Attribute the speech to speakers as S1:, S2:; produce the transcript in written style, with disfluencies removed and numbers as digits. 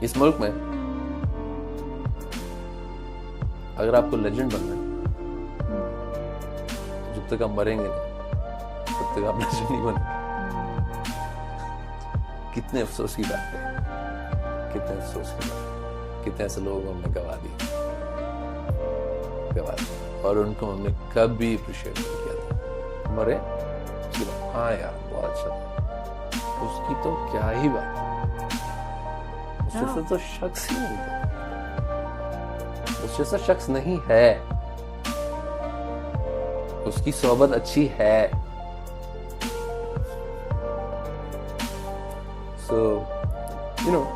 S1: इस मुल्क में अगर आपको लेजेंड बनना है, जब तक आप मरेंगे नहीं तब तक आप लेजेंड नहीं बने। कितने अफसोस की बात है, कितने अफसोस की बात है। कितने ऐसे लोगों को हमने गवा दिए, और उनको हमने कभी अप्रिशिएट नहीं किया था। मरे हाँ यार बहुत अच्छा था, उसकी तो क्या ही बात, उससे तो शख्स ही नहीं था, उस जैसा शख्स नहीं है, उसकी सोहबत अच्छी है। So, you know,